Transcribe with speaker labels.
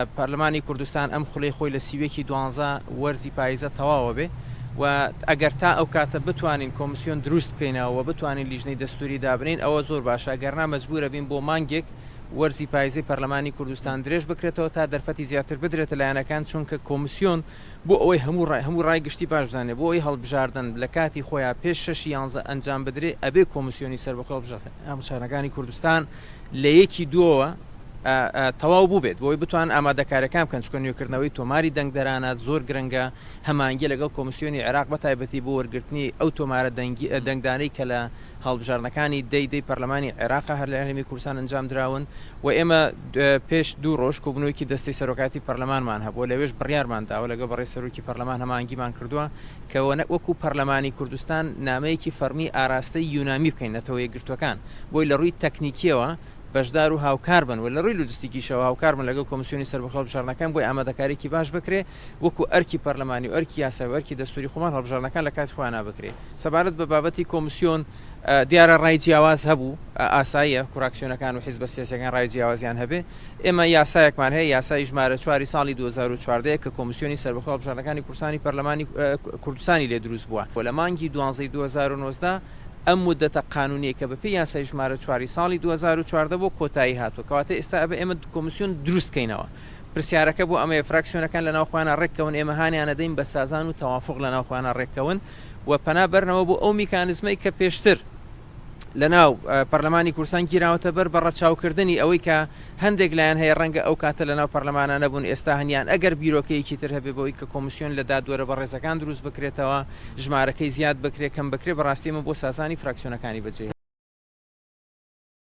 Speaker 1: پەرلەمانی کوردستان ئەم خوڵی خۆی لە سیوێکی 12 وەرزی پاییزە تەواوە بێ و ئەگەر تا ئەو کاتە بتوانین کۆمیسیۆن دروست بکەینەوە بتوانین لیژنەی دەستوری دابنین ئەوە زۆر باشە، گەرنا مەجبورە بین بۆ مانگێک وەرزی پاییزەی پەرلەمانی کوردستان درێژ بکرێتەوە تا دەرفەتی زیاتر بدرێتە لایەنەکان، چونکە کۆمیسیۆن بۆ ئەوەی هەموو ڕای گشتی باش بزانێت بۆ ئەوەی هەڵبژاردن لە کاتی خۆیان پێش 6 ئەنجام بدرێ ئەبێ کۆمیسیۆنی سەربەخۆ هەمووشارەکانی کوردستان لە یەکی دووەوە تەواو بوو بێت بۆی بتوان ئامادەکارەکان بکەن، چکە نوێکردنەوەی تۆماری دەنگدەرانە زۆر گرنگە، هەمانگی لەگەڵ کۆمیسیۆنی عێراق بە تایبەتی بۆ وەرگرتنی ئەو تۆمارە دەنگدانەی کە لە هەڵبژاردنەکانی دەی پەرلەمانی عێراق هەر لە هەرێمی کوردستان ئەنجام دراون و ئێمە پێش 2 ڕۆژ کۆبوونەوەیکی دەستەی سەرۆکاتی پەرلەمانمان هەبووە، لەوێش بڕیارمانداوە لەگەڵ بەڕێ سەرۆکی پەرلەمان هەمانگیمان کردووە کە وەکو پەرلەمانی کوردستان نامەیەکی فەرمی ئاراستەی یونامی بکەینەتەوە یەکگرتوەکان بۆی لە ڕووی تەکنیکیەوە بەشدار و هاوکار بن و لە ڕووی لۆجستیکیشەوە هاوکار بن لەگەڵ کۆمیسیۆنی سەربەخۆ هەڵبژاردنەکان بۆی ئامادەکاریی باش بکرێ وەکو ئەرکی پەرلەمانی و ئەرکی یاسایی و ئەرکی دەستوری خۆمان هەڵبژاردنەکان لە کاتی خۆیان نابکرێ. سەبارەت بە بابەتی کۆمیسیۆن دیارە ڕای جیاواز هەبوو، ئاساییە کوراکسیۆنەکان و حیزبە سیاسیەکان ڕای جیاوازیان هەبێ. ئێمە یاسایەکمان هەیە، یاسای ژمارە 4 ساڵی 2014 کە کۆمیسیۆنی سەربەخۆ هەڵبژاردنەکانی پەرلەمانی کوردستانی لێ دروست بووە و لە مانگی 12 2019 ئەم مدەتە قانونیە کە بەپێی یاسای ژمارە 4 ساڵی 2014 بۆ کۆتایی هاتووە، کەواتە ئێستا ئەبێ ئێمە کۆمیسیۆن دروستکەینەوە. پرسیارەکە بۆ ئەمەیە فراکسیۆنەکان لە ناوخۆیانە ڕێککەون، ئێمە هانیانە دەین بە سازان و تەوافق لە ناوخۆیانە ڕێککەون و پەنا بەرنەوە بۆ ئەو میکانیزمەی کە پێشتر لە ناو پەرلەمانی کوردستان گیراوەتە بەر بە ڕەچاوکردنی ئەوەی کە هەندێک لایەن هەیە ڕەنگە ئەو کاتە لە ناو پەرلەمانە نەبوون، ئێستا هەنیان ئەگەر بیرۆکەیەکی تر هەبێ بەوەی کە کۆمیسیۆن لە دادوەرە بەڕێزەکان دروست بکرێتەوە، ژمارەکەی زیاد بکرێت کەم بکرێت، بەڕاستی من بۆ سازانی فراکسیۆنەکانی بەجێ